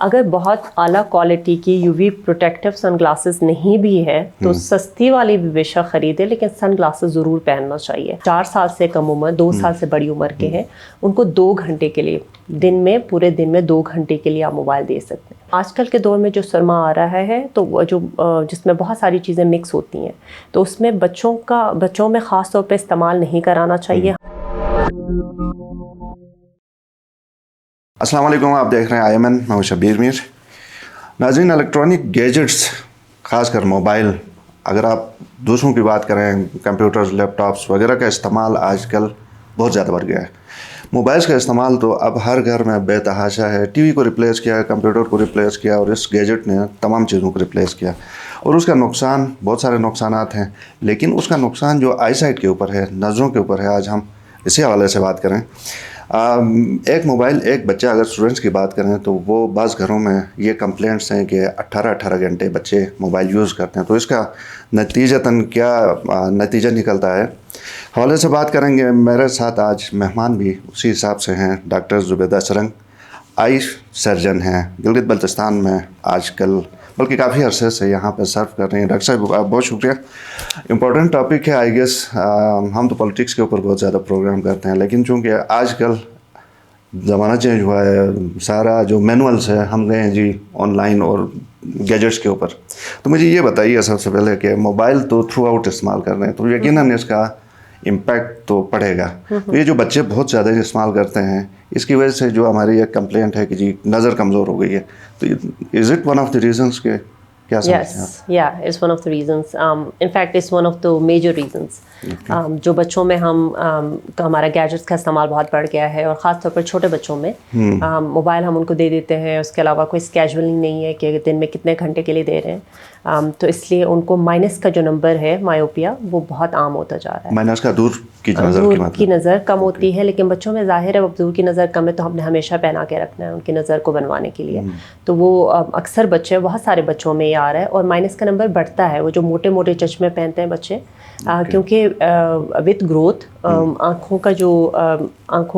اگر بہت اعلیٰ کوالٹی کی U V protective sunglasses نہیں بھی ہے تو سستی والی بھی بے شک خریدے، لیکن سن گلاسز ضرور پہننا چاہیے. 4 سال سے کم عمر، 2 سال سے بڑی عمر کے ہیں، ان کو 2 گھنٹے کے لیے دن میں، پورے دن میں 2 گھنٹے کے لیے آپ موبائل دے سکتے ہیں. آج کل کے دور میں جو سرما آ رہا ہے تو وہ جس میں بہت ساری چیزیں مکس ہوتی ہیں، تو اس میں بچوں میں خاص طور پہ استعمال نہیں کرانا چاہیے. السلام علیکم، آپ دیکھ رہے ہیں IMN، میں ہوں شبیر میر. ناظرین، الیکٹرانک گیجٹس، خاص کر موبائل، اگر آپ دوسروں کی بات کریں، کمپیوٹرز، لیپ ٹاپس وغیرہ کا استعمال آج کل بہت زیادہ بڑھ گیا ہے. موبائلس کا استعمال تو اب ہر گھر میں بے تحاشا ہے. ٹی وی کو ریپلیس کیا، کمپیوٹر کو ریپلیس کیا، اور اس گیجٹ نے تمام چیزوں کو ریپلیس کیا. اور اس کا نقصان، بہت سارے نقصانات ہیں، لیکن اس کا نقصان جو آئی سائٹ کے اوپر ہے، نظروں کے اوپر ہے، آج ہم اسی حوالے سے بات کریں. ایک موبائل، ایک بچہ، اگر اسٹوڈنٹس کی بات کریں تو وہ بعض گھروں میں یہ کمپلینٹس ہیں کہ 18 گھنٹے بچے موبائل یوز کرتے ہیں. تو اس کا نتیجتاً کیا نتیجہ نکلتا ہے، حوالے سے بات کریں گے. میرے ساتھ آج مہمان بھی اسی حساب سے ہیں. ڈاکٹر زبیدہ سرنگ آئی سرجن ہیں، گلگت بلتستان میں آج کل، بلکہ کافی عرصے سے یہاں پہ سرو کر رہے ہیں. ڈاکٹر صاحب بہت شکریہ. امپورٹنٹ ٹاپک ہے آئی گیس. ہم تو پولیٹکس کے اوپر بہت زیادہ پروگرام کرتے ہیں، لیکن چونکہ آج کل زمانہ چینج ہوا ہے، سارا جو مینولس ہے ہم گئے ہیں جی آن لائن اور گیجٹس کے اوپر. تو مجھے یہ بتائیے سب سے پہلے کہ موبائل تو تھرو آؤٹ استعمال کر رہے ہیں، تو یقیناً اس کا امپیکٹ تو پڑے گا. یہ جو بچے بہت زیادہ استعمال کرتے ہیں، اس کی وجہ سے جو ہماری ایک کمپلینٹ ہے کہ جی نظر کمزور ہو گئی ہے، تو is it one of the reasons کہ کیا سمجھتے ہیں آپ؟ Yes, yeah, it's one of the reasons. In fact, it's one of the major reasons. جو بچوں میں ہمارا گیجٹس کا استعمال بہت بڑھ گیا ہے، اور خاص طور پر چھوٹے بچوں میں موبائل ہم ان کو دے دیتے ہیں. اس کے علاوہ کوئی اسکیجولنگ نہیں ہے کہ دن میں کتنے گھنٹے کے لیے دے رہے ہیں. تو اس لیے ان کو مائنس کا جو نمبر ہے، مایوپیا، وہ بہت عام ہوتا جا رہا ہے. مائنس کا دور کی نظر کم ہوتی ہے، لیکن بچوں میں ظاہر ہے اب دور کی نظر کم ہے تو ہم نے ہمیشہ پہنا کے رکھنا ہے ان کی نظر کو بنوانے کے لیے. تو وہ اکثر بچے، بہت سارے بچوں میں یہ آ رہا ہے، اور مائنس کا نمبر بڑھتا ہے. وہ جو موٹے موٹے چشمے پہنتے ہیں بچے، کیونکہ وتھ گروتھ آنکھوں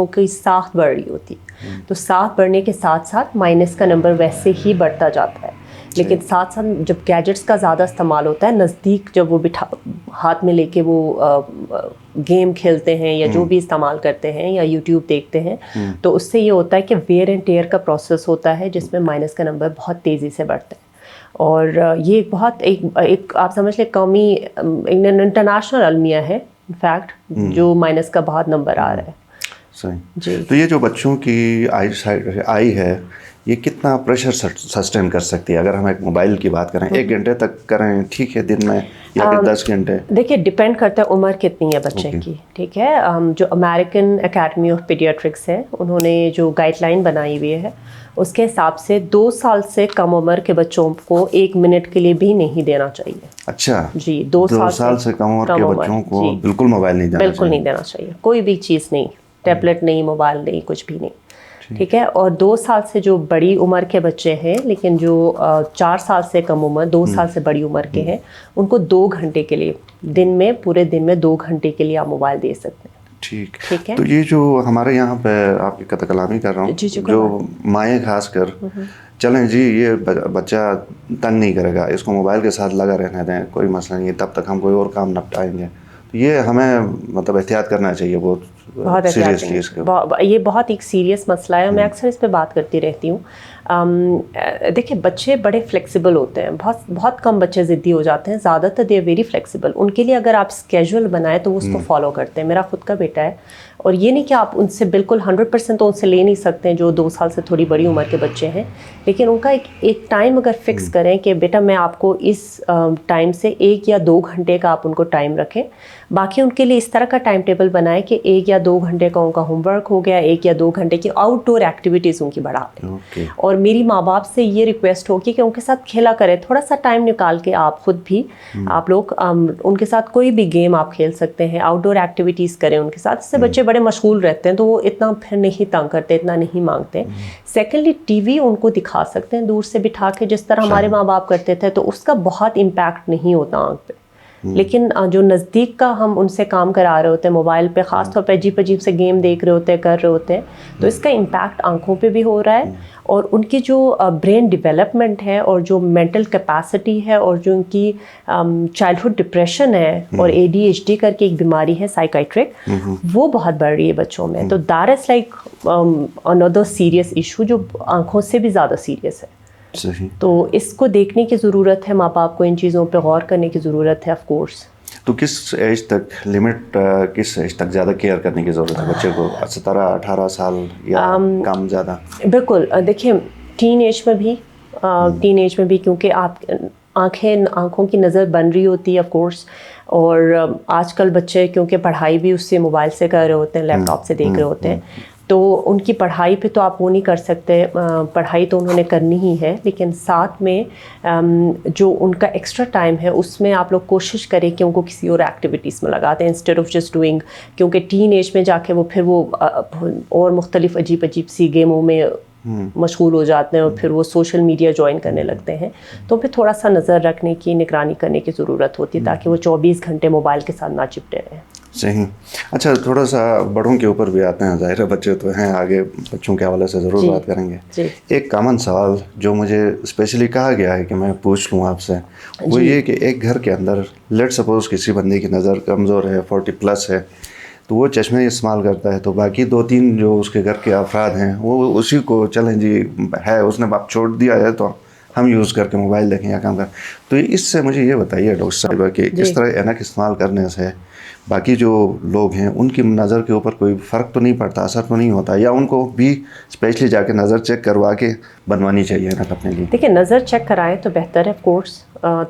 کی ساخت بڑھ رہی ہوتی، تو ساخت بڑھنے کے ساتھ ساتھ مائنس کا نمبر ویسے ہی بڑھتا جاتا ہے. لیکن ساتھ ساتھ جب گیجٹس کا زیادہ استعمال ہوتا ہے، نزدیک جب وہ ہاتھ میں لے کے وہ گیم کھیلتے ہیں یا جو بھی استعمال کرتے ہیں یا یوٹیوب دیکھتے ہیں، تو اس سے یہ ہوتا ہے کہ ویئر اینڈ ٹیئر کا پروسیس ہوتا ہے، جس میں مائنس کا نمبر بہت تیزی سے بڑھتا ہے. اور یہ بہت ایک آپ سمجھ لیں قومی انٹرنیشنل المیہ ہے انفیکٹ، جو مائنس کا بہت نمبر آ رہا ہے. صحیح جی. تو یہ جو بچوں کی آئی ہے، یہ کتنا پریشر سسٹین کر سکتی ہے؟ اگر ہم ایک موبائل کی بات کریں، 1 گھنٹے تک کریں ٹھیک ہے دن میں، یا کہ 10 گھنٹے؟ دیکھیے ڈپینڈ کرتا ہے عمر کتنی ہے بچے کی. ٹھیک ہے، جو امیریکن اکیڈمی آف پیڈیاٹرکس ہے، انہوں نے جو گائیڈ لائن بنائی ہوئی ہے، اس کے حساب سے 2 سال سے کم عمر کے بچوں کو 1 منٹ کے لیے بھی نہیں دینا چاہیے. اچھا جی، 2 سال سے کم عمر کے بچوں کو بالکل موبائل نہیں دینا چاہیے. بالکل نہیں دینا چاہیے، کوئی بھی چیز نہیں، ٹیبلٹ نہیں، موبائل نہیں، کچھ بھی نہیں. ٹھیک ہے. اور 2 سال سے جو بڑی عمر کے بچے ہیں، لیکن جو 4 سال سے کم عمر، 2 سال سے بڑی عمر کے ہیں، ان کو 2 گھنٹے کے لیے دن میں، پورے دن میں 2 گھنٹے کے لیے آپ موبائل دے سکتے ہیں. ٹھیک ہے. تو یہ جو ہمارے یہاں پہ، آپ کی قطع کلامی کر رہا ہوں، جو مائیں خاص کر چلیں جی یہ بچہ تنگ نہیں کرے گا، اس کو موبائل کے ساتھ لگا رہنے دیں، کوئی مسئلہ نہیں ہے، تب تک ہم کوئی اور کام نپٹائیں گے. تو یہ ہمیں مطلب احتیاط کرنا چاہیے بہت سیریسلی. یہ بہت ایک سیریس مسئلہ ہے، میں اکثر اس پہ بات کرتی رہتی ہوں. دیکھیں بچے بڑے فلیکسیبل ہوتے ہیں، بہت کم بچے ضدی ہو جاتے ہیں، زیادہ تر دے ویری فلیکسیبل. ان کے لیے اگر آپ اسکیجول بنائیں تو وہ اس کو فالو کرتے ہیں. میرا خود کا بیٹا ہے، اور یہ نہیں کہ آپ ان سے بالکل 100% تو ان سے لے نہیں سکتے جو 2 سال سے تھوڑی بڑی عمر کے بچے ہیں، لیکن ان کا ایک ٹائم اگر فکس کریں کہ بیٹا میں آپ کو اس ٹائم سے 1 یا 2 گھنٹے کا آپ ان کو ٹائم رکھیں. باقی ان کے لیے اس طرح کا ٹائم ٹیبل بنائیں کہ 1 یا 2 گھنٹے کا ان کا ہوم ورک ہو گیا، 1 یا 2 گھنٹے کی آؤٹ ڈور ایکٹیویٹیز ان کی بڑھا دیں. اور میری ماں باپ سے یہ ریکویسٹ ہوگی کہ ان کے ساتھ کھیلا کریں، تھوڑا سا ٹائم نکال کے آپ خود بھی، آپ لوگ ان کے ساتھ کوئی بھی گیم آپ کھیل سکتے ہیں، آؤٹ ڈور ایکٹیویٹیز کریں ان کے ساتھ. اس سے بچے بڑے مشغول رہتے ہیں تو وہ اتنا پھر نہیں تنگ کرتے، اتنا نہیں مانگتے. سیکنڈلی ٹی وی ان کو دکھا سکتے ہیں دور سے بٹھا کے، جس طرح ہمارے ماں باپ کرتے تھے، تو اس کا بہت امپیکٹ نہیں ہوتا آنکھ پہ. لیکن جو نزدیک کا ہم ان سے کام کرا رہے ہوتے ہیں موبائل پہ، خاص طور پہ عجیب عجیب سے گیم دیکھ رہے ہوتے ہیں، کر رہے ہوتے ہیں، تو اس کا امپیکٹ آنکھوں پہ بھی ہو رہا ہے، اور ان کی جو برین ڈیولپمنٹ ہے اور جو مینٹل کیپیسٹی ہے اور جو ان کی چائلڈہڈ ڈپریشن ہے اور ADHD کر کے ایک بیماری ہے سائیکائٹرک، وہ بہت بڑھ رہی ہے بچوں میں. تو that is like another serious issue جو آنکھوں سے بھی زیادہ سیریس ہے. صحیح. تو اس کو دیکھنے کی ضرورت ہے، ماں باپ کو ان چیزوں پہ غور کرنے کی ضرورت ہے. آف کورس تو کس ایج تک لمٹ، کس ایج تک زیادہ کیئر کرنے کی ضرورت ہے بچے کو؟ 17-18 سال یا کم زیادہ؟ بالکل. دیکھیں ٹین ایج میں بھی کیونکہ آپ آنکھوں کی نظر بن رہی ہوتی ہے آف کورس، اور آج کل بچے کیونکہ پڑھائی بھی اس سے موبائل سے کر رہے ہوتے ہیں، لیپ ٹاپ سے دیکھ رہے ہوتے ہیں، تو ان کی پڑھائی پہ تو آپ وہ نہیں کر سکتے، پڑھائی تو انہوں نے کرنی ہی ہے، لیکن ساتھ میں جو ان کا ایکسٹرا ٹائم ہے اس میں آپ لوگ کوشش کریں کہ ان کو کسی اور ایکٹیویٹیز میں لگاتے ہیں انسٹیڈ آف جسٹ ڈوئنگ، کیونکہ ٹین ایج میں جا کے وہ پھر وہ اور مختلف عجیب سی گیموں میں مشغول ہو جاتے ہیں، اور پھر وہ سوشل میڈیا جوائن کرنے لگتے ہیں. تو پھر تھوڑا سا نظر رکھنے کی، نگرانی کرنے کی ضرورت ہوتی ہے تاکہ وہ 24 گھنٹے موبائل کے ساتھ نہ چپٹے رہیں. صحیح. اچھا تھوڑا سا بڑوں کے اوپر بھی آتے ہیں، ظاہر ہے بچے تو ہیں، آگے بچوں کے حوالے سے ضرور بات کریں گے. ایک کامن سوال جو مجھے اسپیشلی کہا گیا ہے کہ میں پوچھ لوں آپ سے، وہ یہ کہ ایک گھر کے اندر لیٹ سپوز کسی بندے کی نظر کمزور ہے، 40+ ہے، تو وہ چشمے استعمال کرتا ہے، تو باقی 2-3 جو اس کے گھر کے افراد ہیں وہ اسی کو چلیں جی ہے، اس نے باپ چھوڑ دیا ہے تو ہم یوز کر کے موبائل دیکھیں یا کام کریں. تو اس سے مجھے یہ بتائیے ڈاکٹر صاحبہ کہ اس طرح اینک استعمال کرنے سے باقی جو لوگ ہیں ان کی نظر کے اوپر کوئی فرق تو نہیں پڑتا، اثر تو نہیں ہوتا، یا ان کو بھی اسپیشلی جا کے نظر چیک کروا کے بنوانی چاہیے اینک اپنے لیے؟ دیکھیں نظر چیک کرائیں تو بہتر ہے آف کورس،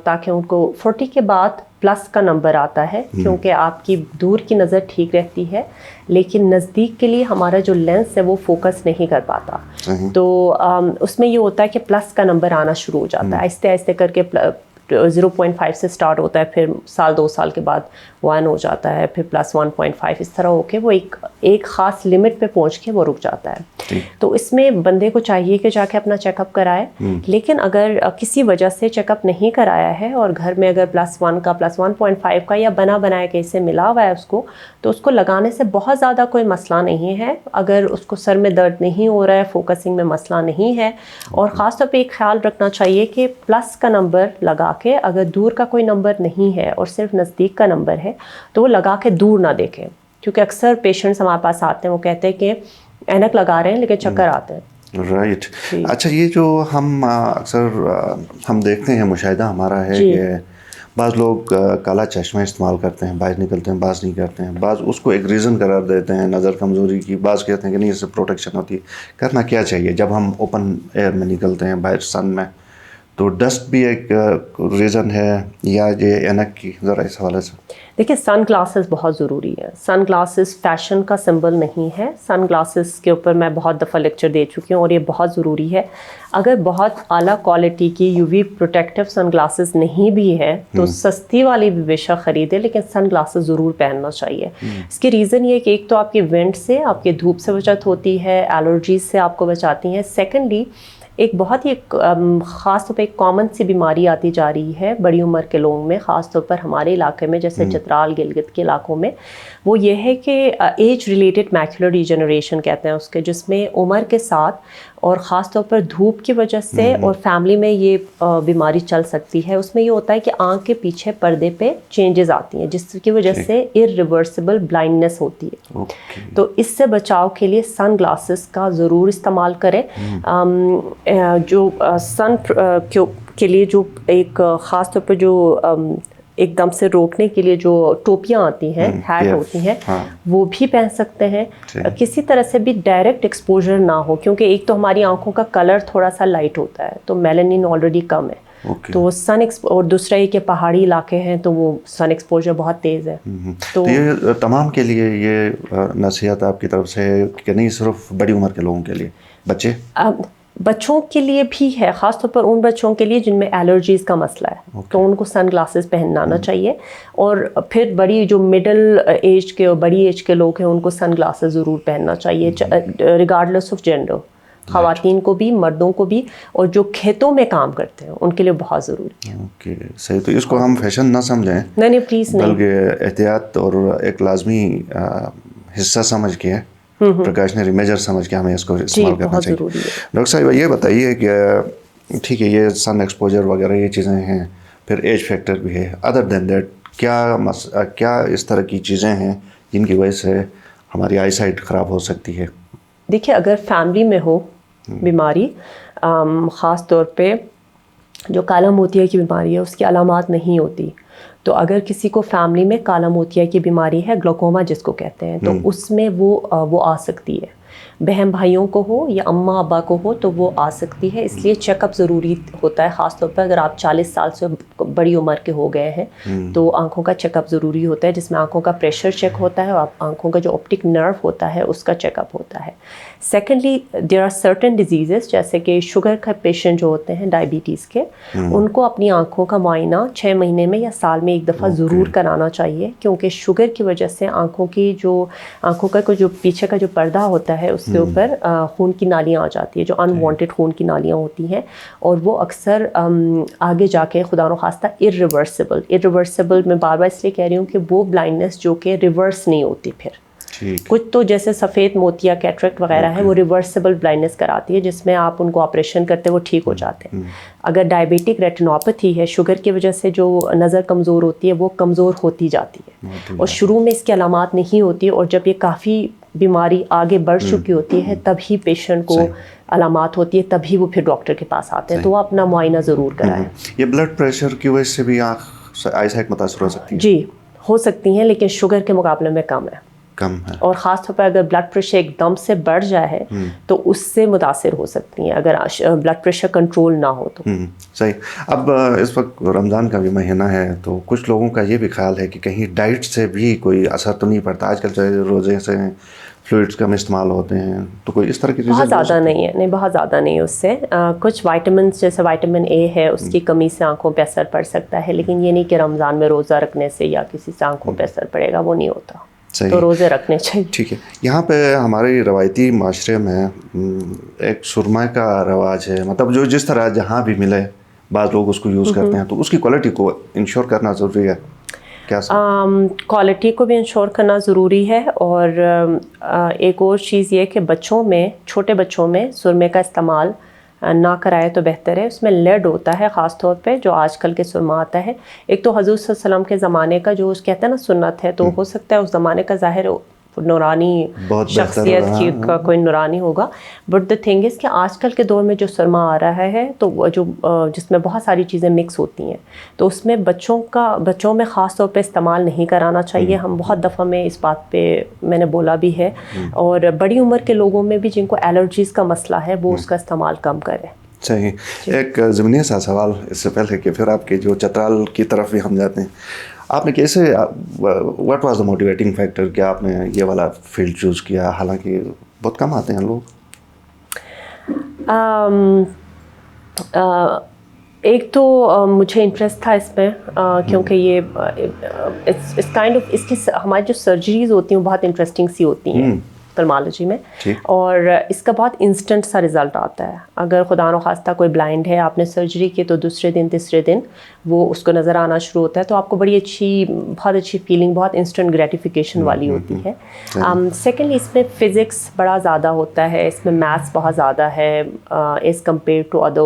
تاکہ ان کو 40 کے بعد پلس کا نمبر آتا ہے، کیونکہ آپ کی دور کی نظر ٹھیک رہتی ہے لیکن نزدیک کے لیے ہمارا جو لینس ہے وہ فوکس نہیں کر پاتا. تو اس میں یہ ہوتا ہے کہ پلس کا نمبر آنا شروع ہو جاتا ہے، آہستہ آہستہ کر کے 0.5 سے سٹارٹ ہوتا ہے، پھر 2 سال کے بعد 1 ہو جاتا ہے، پھر +1.5، اس طرح ہو کے وہ ایک خاص لمٹ پہ پہنچ کے وہ رک جاتا ہے. تو اس میں بندے کو چاہیے کہ جا کے اپنا چیک اپ کرائے، لیکن اگر کسی وجہ سے چیک اپ نہیں کرایا ہے اور گھر میں اگر +1 کا +1.5 کا یا بنایا کہ اسے ملا ہوا ہے اس کو، تو اس کو لگانے سے بہت زیادہ کوئی مسئلہ نہیں ہے. اگر اس کو سر میں درد نہیں ہو رہا ہے، فوکسنگ میں مسئلہ نہیں ہے، اور خاص طور پہ ایک خیال رکھنا چاہیے کہ پلس کا نمبر لگا کے اگر دور کا کوئی نمبر نہیں ہے اور صرف نزدیک کا نمبر ہے تو وہ لگا کے دور نہ دیکھیں، کیونکہ اکثر پیشنٹس ہمارے پاس آتے ہیں وہ کہتے ہیں کہ اینک لگا رہے ہیں لیکن چکر آتے ہیں. رائٹ. اچھا یہ جو ہم اکثر ہم دیکھتے ہیں، مشاہدہ ہمارا ہے کہ بعض لوگ کالا چشمہ استعمال کرتے ہیں، باہر نکلتے ہیں، بعض نہیں کرتے ہیں، بعض اس کو ایک ریزن قرار دیتے ہیں نظر کمزوری کی، بعض کہتے ہیں کہ نہیں اس سے پروٹیکشن ہوتی ہے. کرنا کیا چاہیے جب ہم اوپن ایئر میں نکلتے ہیں باہر سن میں؟ تو ڈسٹ بھی ایک ریزن ہے یا یہ اینک کی؟ ذرا اس حوالے سے دیکھیں سن گلاسز بہت ضروری ہے. سن گلاسز فیشن کا سمبل نہیں ہے. سن گلاسز کے اوپر میں بہت دفعہ لیکچر دے چکی ہوں اور یہ بہت ضروری ہے. اگر بہت اعلیٰ کوالٹی کی UV پروٹیکٹیو سن گلاسز نہیں بھی ہے تو سستی والی بھی بے شک خریدے، لیکن سن گلاسز ضرور پہننا چاہیے. اس کی ریزن یہ کہ ایک تو آپ کی ونڈ سے، آپ کے دھوپ سے بچت ہوتی ہے، الرجیز سے آپ کو بچاتی ہیں. سیکنڈلی ایک بہت ہی خاص طور پہ ایک کامن سی بیماری آتی جا رہی ہے بڑی عمر کے لوگوں میں، خاص طور پر ہمارے علاقے میں جیسے چترال گلگت کے علاقوں میں، وہ یہ ہے کہ ایج ریلیٹڈ میکولر ڈیجنریشن کہتے ہیں اس کے، جس میں عمر کے ساتھ اور خاص طور پر دھوپ کی وجہ سے اور فیملی میں یہ بیماری چل سکتی ہے. اس میں یہ ہوتا ہے کہ آنکھ کے پیچھے پردے پہ چینجز آتی ہیں جس کی وجہ سے ارریورسبل بلائنڈنس ہوتی ہے. تو اس سے بچاؤ کے لیے سن گلاسز کا ضرور استعمال کریں. جو سن کے لیے جو ایک خاص طور پہ جو ایک دم سے روکنے کے لیے جو ٹوپیاں آتی ہیں، ہیٹ ہوتی ہیں، وہ بھی پہن سکتے ہیں. کسی طرح سے بھی ڈائریکٹ ایکسپوجر نہ ہو، کیونکہ ایک تو ہماری آنکھوں کا کلر تھوڑا سا لائٹ ہوتا ہے تو میلانین آلریڈی کم ہے، تو سن اور دوسرا یہ کہ پہاڑی علاقے ہیں تو وہ سن ایکسپوجر بہت تیز ہے. تو یہ تمام کے لیے یہ نصیحت آپ کی طرف سے کہ نہیں صرف بڑی عمر کے لوگوں کے لیے؟ بچوں کے لیے بھی ہے، خاص طور پر ان بچوں کے لیے جن میں الرجیز کا مسئلہ ہے، تو ان کو سن گلاسز پہنانا چاہیے. اور پھر بڑی جو مڈل ایج کے اور بڑی ایج کے لوگ ہیں ان کو سن گلاسز ضرور پہننا چاہیے ریگارڈلیس آف جینڈر. خواتین کو بھی, مردوں کو بھی, اور جو کھیتوں میں کام کرتے ہیں ان کے لیے بہت ضروری ہے. اوکے صحیح. تو اس کو ہم فیشن نہ سمجھیں, نہیں پلیز نہیں, بلکہ احتیاط اور ایک لازمی حصہ سمجھ کے, پریکاشنری میجر سمجھ کے ہمیں اس کو استعمال کرنا چاہیے. ڈاکٹر صاحب یہ بتائیے کہ ٹھیک ہے یہ سن ایکسپوجر وغیرہ یہ چیزیں ہیں, پھر ایج فیکٹر بھی ہے, ادر دین دیٹ کیا اس طرح کی چیزیں ہیں جن کی وجہ سے ہماری آئی سائٹ خراب ہو سکتی ہے؟ دیکھیے اگر فیملی میں ہو بیماری, خاص طور پہ جو کالا موتیا کی بیماری ہے اس کی علامات نہیں ہوتی, تو اگر کسی کو فیملی میں کالا موتیا کی بیماری ہے, گلوکوما جس کو کہتے ہیں, تو اس میں وہ آ سکتی ہے. بہن بھائیوں کو ہو یا اماں ابا کو ہو تو وہ آ سکتی ہے, اس لیے چیک اپ ضروری ہوتا ہے. خاص طور پر اگر آپ 40 سال سے بڑی عمر کے ہو گئے ہیں تو آنکھوں کا چیک اپ ضروری ہوتا ہے, جس میں آنکھوں کا پریشر چیک ہوتا ہے اور آنکھوں کا جو آپٹک نرو ہوتا ہے اس کا چیک اپ ہوتا ہے. Secondly there are certain diseases جیسے کہ شوگر کا پیشنٹ جو ہوتے ہیں ڈائبٹیز کے, ان کو اپنی آنکھوں کا معائنہ 6 مہینے میں یا سال میں ایک دفعہ ضرور کرانا چاہیے, کیونکہ شوگر کی وجہ سے آنکھوں کا جو پیچھے کا جو پردہ ہوتا ہے اس کے اوپر خون کی نالیاں آ جاتی ہے, جو ان وانٹیڈ خون کی نالیاں ہوتی ہیں, اور وہ اکثر آگے جا کے خدا نخواستہ irreversible میں بار بار اس لیے کہہ رہی ہوں کہ وہ بلائنڈنس جو کہ ریورس نہیں ہوتی, پھر کچھ تو جیسے سفید موتیا کیٹریکٹ وغیرہ ہے وہ ریورسیبل بلائنڈنس کراتی ہے, جس میں آپ ان کو آپریشن کرتے وہ ٹھیک ہو جاتے ہیں. اگر ڈائبیٹک ریٹینوپیتھی ہے, شوگر کی وجہ سے جو نظر کمزور ہوتی ہے وہ کمزور ہوتی جاتی ہے, اور شروع میں اس کی علامات نہیں ہوتی, اور جب یہ کافی بیماری آگے بڑھ چکی ہوتی ہے تبھی پیشنٹ کو علامات ہوتی ہے, تبھی وہ پھر ڈاکٹر کے پاس آتے ہیں. تو وہ اپنا معائنہ ضرور کرائیں. یہ بلڈ پریشر کی وجہ سے بھی آئی سائٹ متاثر ہو سکتی ہے؟ جی ہو سکتی ہیں, لیکن شوگر کے مقابلے میں کم ہے. اور خاص طور پر اگر بلڈ پریشر ایک دم سے بڑھ جائے تو اس سے متاثر ہو سکتی ہیں اگر بلڈ پریشر کنٹرول نہ ہو تو. صحیح. اب اس وقت رمضان کا بھی مہینہ ہے, تو کچھ لوگوں کا یہ بھی خیال ہے کہ کہیں ڈائٹ سے بھی کوئی اثر تو نہیں پڑتا. آج کل روزے سے فلوئڈس کم استعمال ہوتے ہیں, تو کوئی اس طرح کی چیزیں بہت زیادہ نہیں ہے, نہیں بہت زیادہ نہیں. اس سے کچھ وائٹامنس جیسے وائٹامن اے ہے اس کی کمی سے آنکھوں پہ اثر پڑ سکتا ہے, لیکن یہ نہیں کہ رمضان میں روزہ رکھنے سے یا کسی سے آنکھوں پہ اثر پڑے گا, وہ نہیں ہوتا. تو روزے رکھنے چاہیے. ٹھیک ہے. یہاں پہ ہمارے روایتی معاشرے میں ایک سرمے کا رواج ہے, مطلب جو جس طرح جہاں بھی ملے بعض لوگ اس کو یوز کرتے ہیں, تو اس کی کوالٹی کو انشور کرنا ضروری ہے کیا؟ کوالٹی کو بھی انشور کرنا ضروری ہے, اور ایک اور چیز یہ کہ بچوں میں, چھوٹے بچوں میں سرمے کا استعمال نہ کرائے تو بہتر ہے. اس میں لیڈ ہوتا ہے خاص طور پہ جو آج کل کے سرما آتا ہے. ایک تو حضور صلی اللہ علیہ وسلم کے زمانے کا جو کہتے ہیں نا سنت ہے, تو ہو سکتا ہے اس زمانے کا ظاہر نورانی شخصیت کی کا کوئی نورانی ہوگا, بٹ دا تھنگ از کہ آج کل کے دور میں جو سرما آ رہا ہے تو جو جس میں بہت ساری چیزیں مکس ہوتی ہیں, تو اس میں بچوں میں خاص طور پہ استعمال نہیں کرانا چاہیے. ہم بہت دفعہ میں اس بات پہ میں نے بولا بھی ہے, اور بڑی عمر کے لوگوں میں بھی جن کو الرجیز کا مسئلہ ہے وہ اس کا استعمال کم کریں. صحیح. ایک ضمنی سا سوال اس سے پہلے کہ پھر آپ کے جو چترال کی طرف بھی ہم جاتے ہیں, آپ نے کیسے, what was the motivating factor کہ آپ نے یہ والا فیلڈ چوز کیا, حالانکہ بہت کم آتے ہیں لوگ؟ ایک تو مجھے انٹرسٹ تھا اس میں, کیونکہ یہ اس کائنڈ آف اس کی ہماری جو سرجریز ہوتی ہیں بہت انٹرسٹنگ سی ہوتی ہیں آپتھلمالوجی میں, اور اس کا بہت انسٹنٹ سا رزلٹ آتا ہے. اگر خدا نخواستہ کوئی بلائنڈ ہے, آپ نے سرجری کی تو دوسرے دن تیسرے دن وہ اس کو نظر آنا شروع ہوتا ہے, تو آپ کو بہت اچھی فیلنگ, بہت انسٹنٹ گریٹیفیکیشن والی ہوتی ہے. سیکنڈلی اس میں فزکس بڑا زیادہ ہوتا ہے, اس میں میتھس بہت زیادہ ہے ایز کمپیئر ٹو ادر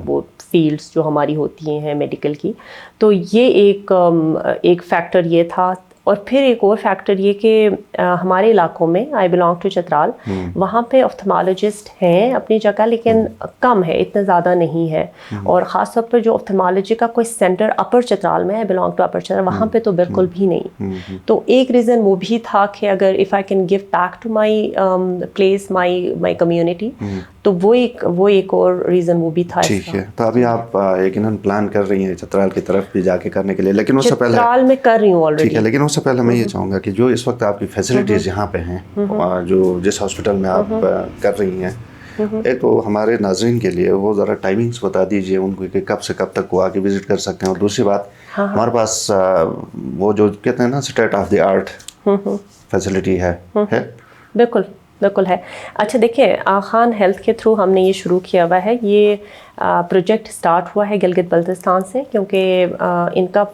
وہ فیلڈس جو ہماری ہوتی ہیں میڈیکل کی. تو یہ ایک فیکٹر یہ تھا. اور پھر ایک اور فیکٹر یہ کہ ہمارے علاقوں میں, آئی بلانگ ٹو چترال, وہاں پہ آپتھلمالوجسٹ ہیں اپنی جگہ, لیکن کم ہے, اتنا زیادہ نہیں ہے. اور خاص طور پر جو آپتھلمالوجی کا کوئی سینٹر اپر چترال میں ہے, بلانگ ٹو اپر چترال, وہاں پہ تو بالکل بھی نہیں. تو ایک ریزن وہ بھی تھا کہ اگر if I can give back to my place, my community, تو وہ ایک اور ریزن وہ بھی تھا. ٹھیک ہے. تو ابھی آپ یقیناً پلان کر رہی ہیں چترال کی طرف بھی جا کے کرنے کے لیے, لیکن اس سے پہلے چترال میں کر رہی ہوں آلریڈی. ٹھیک ہے, لیکن اس سے پہلے میں یہ چاہوں گا کہ جو اس وقت آپ کی فیسلٹیز یہاں پہ ہیں, جو جس ہاسپٹل میں آپ کر رہی ہیں, ایک تو ہمارے ناظرین کے لیے وہ ذرا ٹائمنگس بتا دیجیے ان کو کہ کب سے کب تک وہ آ کے وزٹ کر سکتے ہیں. اور دوسری بات, ہمارے پاس وہ جو کہتے ہیں نا state of the art facility ہے. بالکل بالکل ہے. اچھا دیکھیں خان ہیلتھ کے تھرو ہم نے یہ شروع کیا ہوا ہے. یہ پروجیکٹ اسٹارٹ ہوا ہے گلگت بلتستان سے, کیونکہ ان کا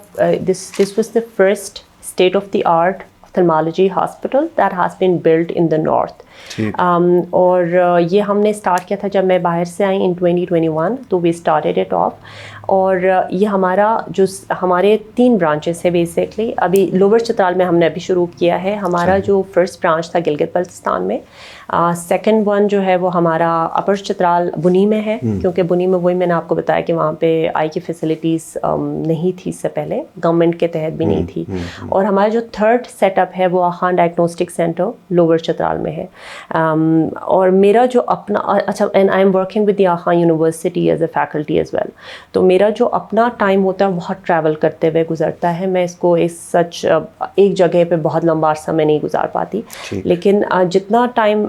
this was the first state of the art ophthalmology hospital that has been built in the north. اور یہ ہم نے اسٹارٹ کیا تھا جب میں باہر سے آئی ان 2021, تو we started it off. اور یہ ہمارا جو ہمارے 3 برانچز ہے بیسکلی. ابھی لوور چترال میں ہم نے ابھی شروع کیا ہے. ہمارا جو فرسٹ برانچ تھا گلگت بلتستان میں, سیکنڈ ون جو ہے وہ ہمارا اپر چترال بنی میں ہے, کیونکہ بنی میں وہی میں نے آپ کو بتایا کہ وہاں پہ آئی کی فیسلٹیز نہیں تھی اس سے پہلے, گورنمنٹ کے تحت بھی نہیں تھی. اور ہمارا جو تھرڈ سیٹ اپ ہے وہ Aga Khan diagnostic centre lower Chitral میں ہے. اور میرا جو اپنا اچھا, and I am working with the Aga Khan university as a faculty as well. تو میرا جو اپنا ٹائم ہوتا ہے بہت ٹریول کرتے ہوئے گزرتا ہے. میں اس کو سچ ایک جگہ پہ بہت لمبا عرصہ میں نہیں گزار پاتی, لیکن جتنا ٹائم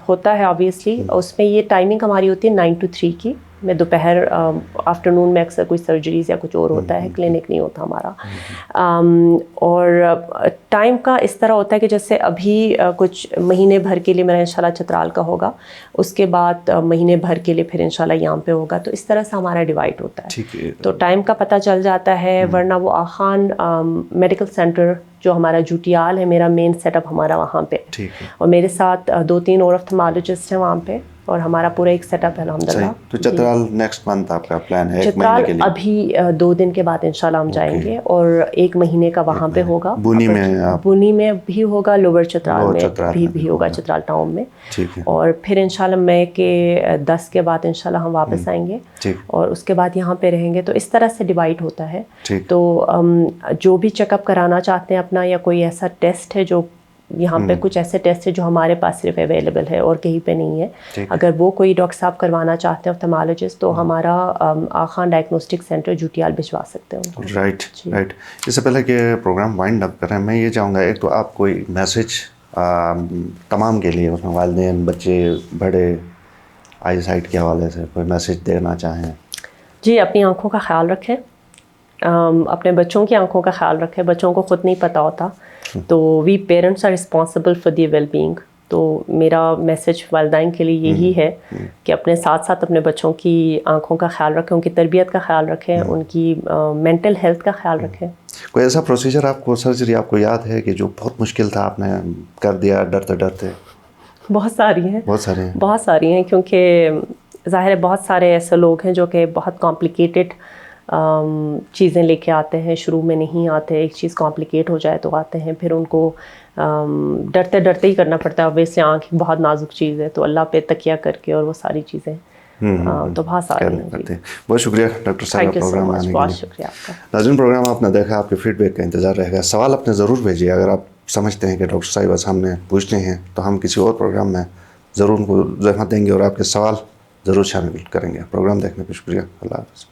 ہوتا ہے آبویسلی اس میں یہ ٹائمنگ ہماری ہوتی ہے 9 to 3 کی. میں دوپہر آفٹرنون میں اکثر کوئی سرجریز یا کچھ اور ہوتا ہے, کلینک نہیں ہوتا ہمارا. اور ٹائم کا اس طرح ہوتا ہے کہ جیسے ابھی کچھ مہینے بھر کے لیے میرا انشاءاللہ چترال کا ہوگا, اس کے بعد مہینے بھر کے لیے پھر انشاءاللہ یہاں پہ ہوگا. تو اس طرح سے ہمارا ڈیوائڈ ہوتا ہے, تو ٹائم کا پتہ چل جاتا ہے. ورنہ وہ آخان میڈیکل سینٹر جو ہمارا جوٹیال ہے, میرا مین سیٹ اپ ہمارا وہاں پہ, اور میرے ساتھ 2-3 اور آپتھالمولوجسٹ ہیں وہاں پہ, اور ہمارا پورا ایک سیٹ اپ ہے الحمدللہ. تو چترال نیکسٹ منتھ آپ کا پلان ہے؟ چترال ابھی 2 دن کے بعد انشاءاللہ ہم جائیں گے, اور 1 مہینے کا وہاں پہ ہوگا. بنی میں بھی ہوگا, لوور چترال میں بھی ہوگا, چترال ٹاؤن میں. اور پھر انشاءاللہ مئی کے 10 کے بعد انشاءاللہ ہم واپس آئیں گے, اور اس کے بعد یہاں پہ رہیں گے. تو اس طرح سے ڈیوائڈ ہوتا ہے. تو جو بھی چیک اپ کرانا چاہتے ہیں اپنا, یا کوئی ایسا ٹیسٹ ہے جو یہاں پہ, کچھ ایسے ٹیسٹ ہے جو ہمارے پاس صرف اویلیبل ہے اور کہیں پہ نہیں ہے, اگر وہ کوئی ڈاکٹر صاحب کروانا چاہتے ہیں آپتھالمولوجسٹ, تو ہمارا آخان ڈائگنوسٹک سینٹر جوٹیال بھجوا سکتے ہیں. رائٹ. اس سے پہلے کہ پروگرام وائنڈ اپ کریں, میں یہ چاہوں گا ایک تو آپ کوئی میسج تمام کے لیے, اس میں والدین, بچے, بڑے, آئی سائٹ کے حوالے سے کوئی میسج دینا چاہیں. جی, اپنی آنکھوں کا خیال رکھیں, اپنے بچوں کی آنکھوں کا خیال رکھیں. بچوں کو خود نہیں پتہ ہوتا, تو we parents are responsible for the well being. تو میرا میسج والدین کے لیے یہی ہے کہ اپنے ساتھ ساتھ اپنے بچوں کی آنکھوں کا خیال رکھیں, ان کی تربیت کا خیال رکھیں, ان کی مینٹل ہیلتھ کا خیال رکھیں. کوئی ایسا پروسیجر آپ کو, سرجری آپ کو یاد ہے کہ جو بہت مشکل تھا, آپ نے کر دیا ڈرتے ڈرتے؟ بہت ساری ہیں, کیونکہ ظاہر ہے بہت سارے ایسے لوگ ہیں جو کہ بہت کمپلیکیٹڈ چیزیں لے کے آتے ہیں. شروع میں نہیں آتے, ایک چیز کمپلیکیٹ ہو جائے تو آتے ہیں, پھر ان کو ڈرتے ڈرتے ہی کرنا پڑتا ہے. ویسے آنکھ ایک بہت نازک چیز ہے, تو اللہ پہ تکیہ کر کے, اور وہ ساری چیزیں تو بہت ساری ہیں. بہت شکریہ ڈاکٹر صاحب پروگرام میں آنے کے لیے. بہت شکریہ آپ کا. ناظرین, پروگرام آپ نے دیکھا, آپ کے فیڈ بیک کا انتظار رہے گا. سوال اپنے ضرور بھیجیے, اگر آپ سمجھتے ہیں کہ ڈاکٹر صاحب بس ہم نے پوچھنے ہیں, تو ہم کسی اور پروگرام میں ضرور ان کو زحمت دیں گے اور آپ کے سوال ضرور شامل کریں گے. پروگرام دیکھنے پہ شکریہ. اللہ حافظ.